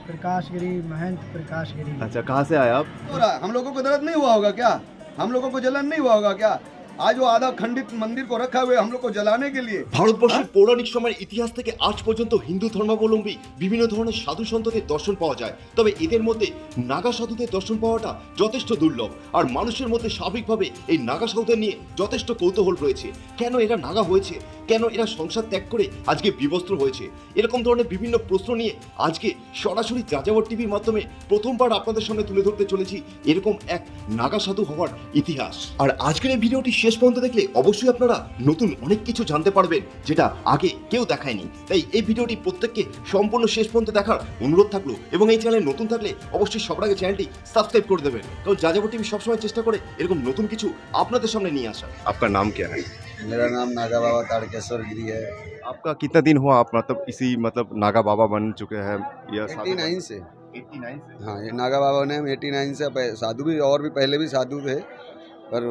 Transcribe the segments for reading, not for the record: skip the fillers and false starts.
प्रकाशगिरी, महंत प्रकाशगिरी। अच्छा, कहाँ से आए आप? हम लोगों को दर्द नहीं हुआ होगा क्या? हम लोगों को जलन नहीं हुआ होगा क्या? आज वो आधा खंडित मंदिर को रखा हुए हम लोग को जलाने के लिए। ভারতবর্ষের পৌরাণিক সময়ের ইতিহাস থেকে আজ পর্যন্ত হিন্দু ধর্মাবলম্বী বিভিন্ন ধরনের সাধু সন্তদের দর্শন পাওয়া যায়। তবে এদের মধ্যে নাগা সাধুদের দর্শন পাওয়াটা যথেষ্ট দুর্লভ। আর মানুষের মধ্যে স্বাভাবিকভাবে এই নাগা সাধুদের নিয়ে যথেষ্ট কৌতূহল রয়েছে। কেন এরা নাগা হয়েছে, কেন এরা সংসার ত্যাগ করে আজকে বিবস্ত্র হয়েছে, এরকম ধরনের বিভিন্ন প্রশ্ন নিয়ে আজকে সরাসরি যাযাবর টিভির মাধ্যমে প্রথমবার আপনাদের সামনে তুলে ধরতে চলেছি এরকম এক নাগা সাধু হওয়ার ইতিহাস। আর আজকের এই ভিডিওটি শেষ পর্যন্ত দেখলে অবশ্যই আপনারা নতুন অনেক কিছু জানতে পারবেন যেটা আগে কেউ দেখায়নি। তাই এই ভিডিওটি প্রত্যেককে সম্পূর্ণ শেষ পর্যন্ত দেখার অনুরোধ থাকলো এবং এই চ্যানেলে নতুন থাকলে অবশ্যই সবার আগে চ্যানেলটি সাবস্ক্রাইব করে দেবেন, কারণ যাযাবর টিভি সবসময় চেষ্টা করে এরকম নতুন কিছু আপনাদের সামনে নিয়ে আসা। আপনার नाम क्या है? मेरा नाम नागा बाबा तारकेश्वर गिरी है। आपका कितना दिन हुआ आप इसी नागा बाबा बन चुके हैं या 89 से। 89 से? हाँ, ये नागा बाबा ने हम 89 से, साधु भी और भी पहले भी साधु थे, पर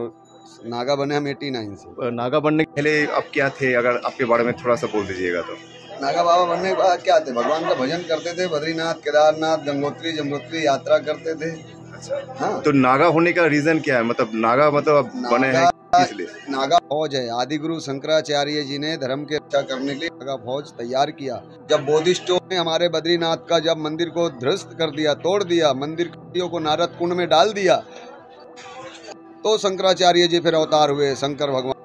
नागा बने हम 89 से। नागा बनने के पहले आप क्या थे, अगर आपके बारे में थोड़ा सा बोल दीजिएगा तो। नागा बाबा बनने के बाद क्या थे, भगवान का भजन करते थे, बद्रीनाथ, केदारनाथ, गंगोत्री, जमुनोत्री यात्रा करते थे। अच्छा, हाँ, तो नागा होने का रीजन क्या है? नागा बने हैं इसलिए? नागा फौज है। आदि गुरु शंकराचार्य जी ने धर्म की रक्षा करने के लिए नागा फौज तैयार किया। जब बोधिष्ठों ने हमारे बद्रीनाथ का जब मंदिर को ध्वस्त कर दिया, तोड़ दिया, मंदिर को नारद कुंड में डाल दिया, तो शंकराचार्य जी फिर अवतार हुए, शंकर भगवान,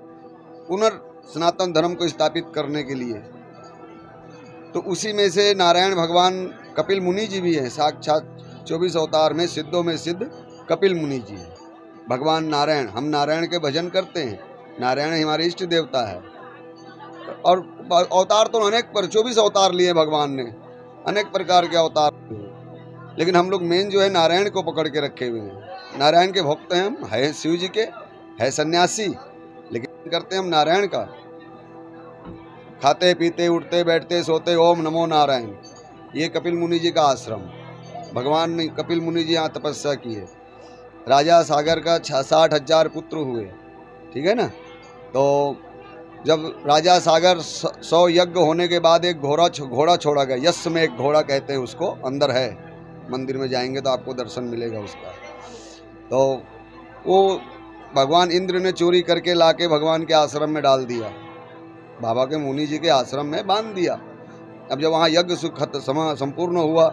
पुनर्सनातन धर्म को स्थापित करने के लिए। तो उसी में से नारायण भगवान कपिल मुनि जी भी हैं, साक्षात 24 अवतार में सिद्धों में सिद्ध कपिल मुनि जी हैं। भगवान नारायण, हम नारायण के भजन करते हैं, नारायण हमारे इष्ट देवता है। और अवतार तो अनेक पर 24 अवतार लिए भगवान ने, अनेक प्रकार के अवतार, लेकिन हम लोग मेन जो है नारायण को पकड़ के रखे हुए हैं। नारायण के भक्त हैं हम, है शिव जी के, है सन्यासी, लेकिन करते हम नारायण का। खाते पीते उठते बैठते सोते ओम नमो नारायण। ये कपिल मुनि जी का आश्रम, भगवान ने कपिल मुनि जी यहाँ तपस्या की है। राजा सागर का 60,000 पुत्र हुए, ठीक है ना। तो जब राजा सागर 100 यज्ञ होने के बाद एक घोड़ा छोड़ा गया, यश में एक घोड़ा कहते हैं उसको, अंदर है, मंदिर में जाएंगे तो आपको दर्शन मिलेगा उसका। तो वो भगवान इंद्र ने चोरी करके लाके भगवान के आश्रम में डाल दिया, बाबा के मुनि जी के आश्रम में बांध दिया। अब जब वहाँ यज्ञ समय संपूर्ण हुआ,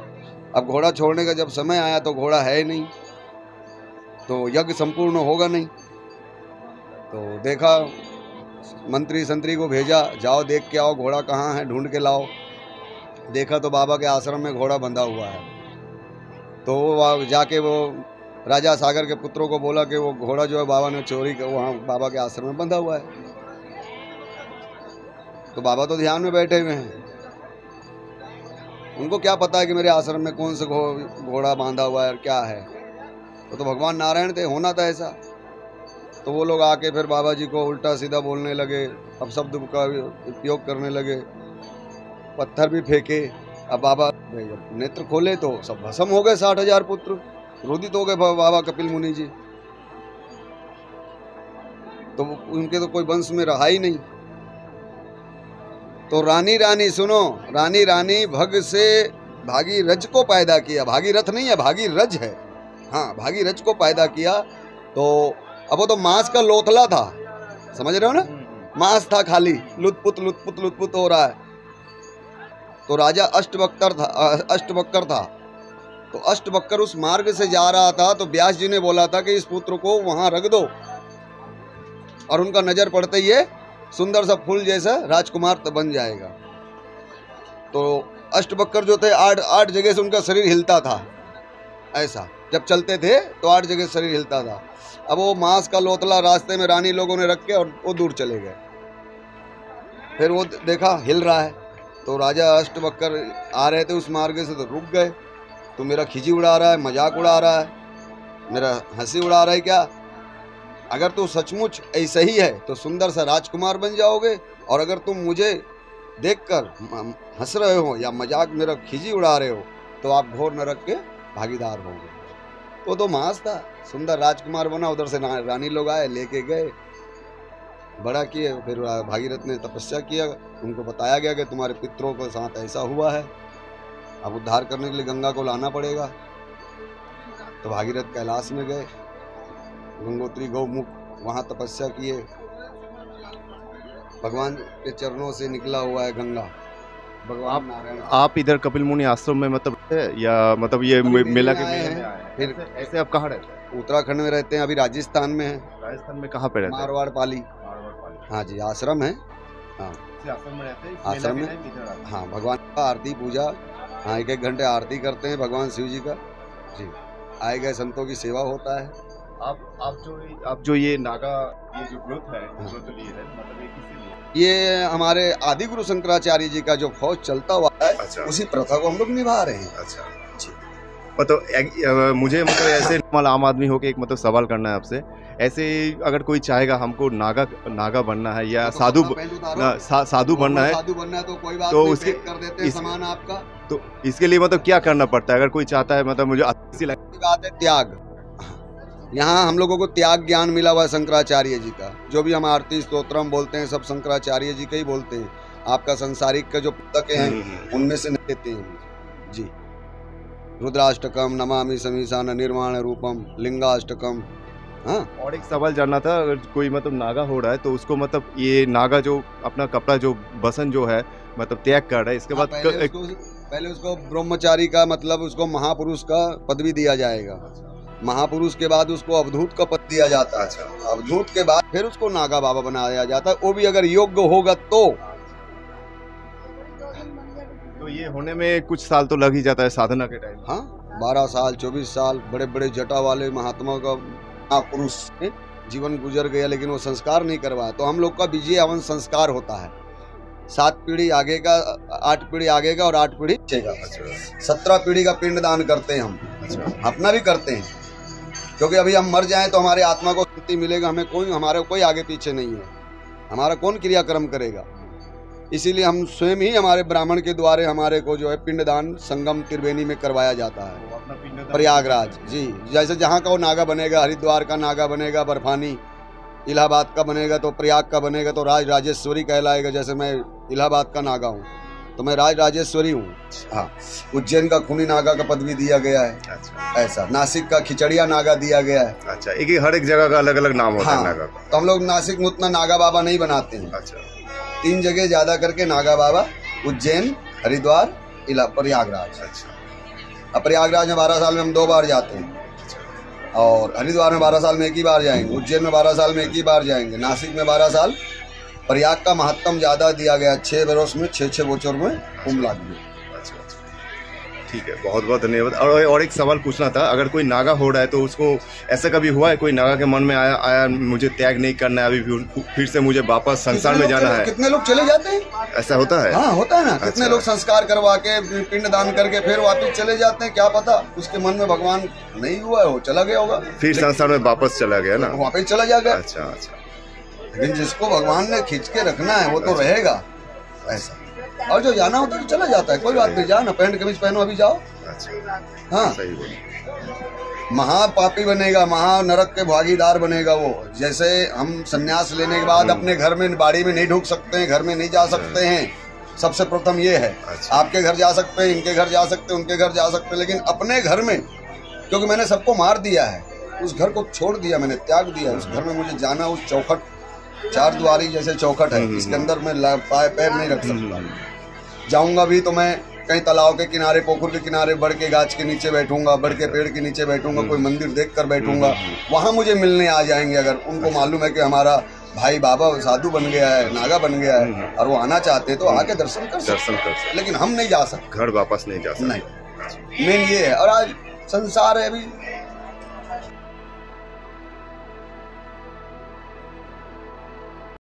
अब घोड़ा छोड़ने का जब समय आया तो घोड़ा है ही नहीं, तो यज्ञ संपूर्ण होगा नहीं। तो देखा, मंत्री संतरी को भेजा, जाओ देख के आओ घोड़ा कहाँ है, ढूंढ के लाओ। देखा तो बाबा के आश्रम में घोड़ा बंधा हुआ है। तो वो जाके वो राजा सागर के पुत्रों को बोला कि वो घोड़ा जो है बाबा ने चोरी कर, वहाँ बाबा के आश्रम में बंधा हुआ है। तो बाबा तो ध्यान में बैठे हुए हैं, उनको क्या पता है कि मेरे आश्रम में कौन सा घोड़ा बांधा हुआ है और क्या है। तो भगवान नारायण थे, होना था ऐसा। तो वो लोग आके फिर बाबा जी को उल्टा सीधा बोलने लगे, अपशब्द का उपयोग करने लगे, पत्थर भी फेंके। अब बाबा नेत्र खोले तो सब भस्म हो गए, 60,000 पुत्र रोदित हो गए बाबा कपिल मुनि जी। तो उनके तो कोई वंश में रहा ही नहीं। तो रानी सुनो, रानी भग से भागीरथ को पैदा किया। भागीरथ नहीं है, भागीरथ है, हाँ, भागीरथ को पैदा किया। तो अब वो तो मांस का लोथला था, समझ रहे हो ना, मांस था खाली, लुतपुत हो रहा है। तो राजा अष्टवक्र था। तो अष्टवक्र उस मार्ग से जा रहा था, तो व्यास जी ने बोला था कि इस पुत्र को वहां रख दो, और उनका नजर पड़ते ही ये सुंदर सा फूल जैसा राजकुमार बन जाएगा। तो अष्टवक्र जो थे, आठ जगह से उनका शरीर हिलता था, ऐसा जब चलते थे तो 8 जगह शरीर हिलता था। अब वो मांस का लोतला रास्ते में रानी लोगों ने रख के और वो दूर चले गए। फिर वो देखा हिल रहा है, तो राजा अष्टवक्र आ रहे थे उस मार्ग से, तो रुक गए। तो मेरा खिजी उड़ा रहा है, मजाक उड़ा रहा है, मेरा हंसी उड़ा रहा है क्या? अगर तू सचमुच ऐसा ही है तो सुंदर सा राजकुमार बन जाओगे, और अगर तुम मुझे देखकर हंस रहे हो या मजाक मेरा खिजी उड़ा रहे हो तो आप घोर नरक के भागीदार होंगे। तो मांस था, सुंदर राजकुमार बना। उधर से रानी लोग आए, लेके गए, बड़ा किए। फिर भागीरथ ने तपस्या किया, उनको बताया गया कि तुम्हारे पितरों के साथ ऐसा हुआ है। अब उद्धार करने के लिए गंगा को लाना पड़ेगा। तो भागीरथ कैलाश में गए, गंगोत्री गौमुख वहाँ तपस्या किए। भगवान के चरणों से निकला हुआ है गंगा। भगवान नारायण आप इधर कपिल मुनि आश्रम में मतलब है या मतलब ये मेला के आए मेले में हैं। आए हैं? फिर ऐसे आप कहाँ रहते हैं? उत्तराखंड में रहते हैं, अभी राजस्थान में है, राजस्थान में कहाँ पे रहते हैं? मारवाड़ पाली। हाँ जी, आश्रम है। हाँ आश्रम में रहते हैं, इस आश्रम मेला में। के टाइम इधर आते हैं। हाँ, भगवान का आरती पूजा, हाँ 1-1 घंटे आरती करते हैं भगवान शिव जी का जी। आए गए संतों की सेवा होता है। आप जो ये नागा ये जो व्रत है, व्रत लिए है मतलब ये किसी लिए? ये हमारे आदि गुरु शंकराचार्य जी का जो फौज चलता हुआ है, अच्छा। उसी प्रथा को हम लोग निभा रहे हैं। अच्छा जी। मतलब मुझे मतलब ऐसे नॉर्मल आम आदमी होके एक मतलब सवाल करना है आपसे, ऐसे अगर कोई चाहेगा हमको नागा बनना है या तो साधु कपड़ा पहन उतारो। साधु बनना है, साधु बनना है तो कोई बात तो नहीं, उसके- पैक कर देते हैं इस- सामान आपका। तो इसके लिए मतलब क्या करना पड़ता है अगर कोई चाहता है मतलब मुझे अच्छी लगे? की बात है त्याग। यहाँ हम लोगों को त्याग ज्ञान मिला हुआ है शंकराचार्य जी का। जो भी हम आरती स्तोत्रम बोलते हैं सब शंकराचार्य जी का ही बोलते हैं। आपका संसारिक का जो पुस्तकें हैं उनमें से नहीं देते हैं जी। रुद्राष्टकम, नमामि समीसान निर्माण रूपम, लिंगाष्टकम। हाँ, और एक सवाल जानना था, अगर कोई मतलब नागा हो रहा है तो उसको मतलब ये नागा जो अपना कपड़ा जो बसन जो है मतलब त्याग कर रहा है, इसके बाद पहले उसको ब्रह्मचारी का मतलब उसको महापुरुष का पदवी दिया जाएगा। महापुरुष के बाद उसको अवधूत का पद दिया जाता है। अवधूत के बाद फिर उसको नागा बाबा बनाया जाता है, वो भी अगर योग्य होगा तो ये होने में कुछ साल तो लग ही जाता है साधना के टाइम। हाँ, 12 साल 24 साल बड़े बड़े जटा वाले महात्मा का महापुरुष जीवन गुजर गया, लेकिन वो संस्कार नहीं करवाया। तो हम लोग का विजय हवन संस्कार होता है। 7 पीढ़ी आगे का, 8 पीढ़ी आगे का और 8 पीढ़ी पीछे का। 17 पीढ़ी का पिंड दान करते हैं हम। अपना भी करते हैं, क्योंकि अभी हम मर जाएं तो हमारे आत्मा को शांति मिलेगा। हमारे कोई आगे पीछे नहीं है, हमारा कौन क्रियाक्रम करेगा। इसीलिए हम स्वयं ही हमारे ब्राह्मण के द्वारे हमारे को जो है पिंडदान संगम त्रिवेणी में करवाया जाता है, प्रयागराज जी। जैसे जहाँ का वो नागा बनेगा, हरिद्वार का नागा बनेगा, बर्फानी, इलाहाबाद का बनेगा तो प्रयाग का बनेगा तो राज राजेश्वरी कहलाएगा। जैसे मैं इलाहाबाद का नागा हूँ तो मैं राज राजेश्वरी हूँ। हाँ, उज्जैन का खूनी नागा का पदवी दिया गया है। अच्छा। ऐसा नासिक का खिचड़िया नागा दिया गया है। अच्छा, एक हर एक जगह का अलग अलग नाम होता है नागा का। तो हम लोग नासिक में उतना नागा बाबा नहीं बनाते हैं। अच्छा। 3 जगह ज्यादा करके नागा बाबा, उज्जैन, हरिद्वार, प्रयागराज। अच्छा। अब प्रयागराज में 12 साल में हम 2 बार जाते हैं, और हरिद्वार में 12 साल में 1 ही बार जाएंगे, उज्जैन में 12 साल में 1 ही बार जाएंगे, नासिक में 12 साल। प्रयाग का महत्तम ज्यादा दिया गया, 6 बरस में 6 बोचर में कुंभ लागी। ठीक है, बहुत बहुत धन्यवाद। और एक सवाल पूछना था, अगर कोई नागा हो रहा है तो उसको ऐसा कभी हुआ है कोई नागा के मन में आया मुझे त्याग नहीं करना है, अभी फिर से मुझे वापस संसार में जाना है? कितने लोग चले जाते हैं, ऐसा होता है? हाँ, होता है ना। कितने अच्छा। लोग संस्कार करवा के पिंड दान करके फिर वापस चले जाते हैं। क्या पता उसके मन में भगवान नहीं हुआ है, वो चला गया होगा, फिर संसार में वापस चला गया ना, वापस चला जाएगा। अच्छा अच्छा। लेकिन जिसको भगवान ने खींच के रखना है वो तो रहेगा ऐसा, और जो जाना होता है तो चला जाता है। कोई बात नहीं, जाओ ना, पैंट कमीज पहनो, अभी जाओ। अच्छा, हाँ, सही बोल। महापापी बनेगा, महा नरक के भागीदार बनेगा वो। जैसे हम संन्यास लेने के बाद अपने घर में बाड़ी में नहीं ढुक सकते हैं, घर में नहीं जा सकते हैं, सबसे प्रथम ये है। अच्छा। आपके घर जा सकते हैं, इनके घर जा सकते हैं, उनके घर जा सकते हैं, लेकिन अपने घर में, क्योंकि मैंने सबको मार दिया है, उस घर को छोड़ दिया, मैंने त्याग दिया। उस घर में मुझे जाना, उस चौखट, 4 द्वारी जैसे चौखट है, इसके अंदर मैं पैर नहीं रख सकता। जाऊंगा भी तो मैं कहीं तालाब के किनारे, पोखर के किनारे, बड़ के गाछ के नीचे बैठूंगा, बड़ के पेड़ के नीचे बैठूंगा, कोई मंदिर देख कर बैठूंगा। वहां मुझे मिलने आ जाएंगे, अगर उनको मालूम है कि हमारा भाई बाबा साधु बन गया है, नागा बन गया है, और वो आना चाहते हैं तो आके दर्शन कर सकते। लेकिन हम नहीं जा सकते, घर वापस नहीं जा सकते। नहीं, मेन ये है। और आज संसार है, अभी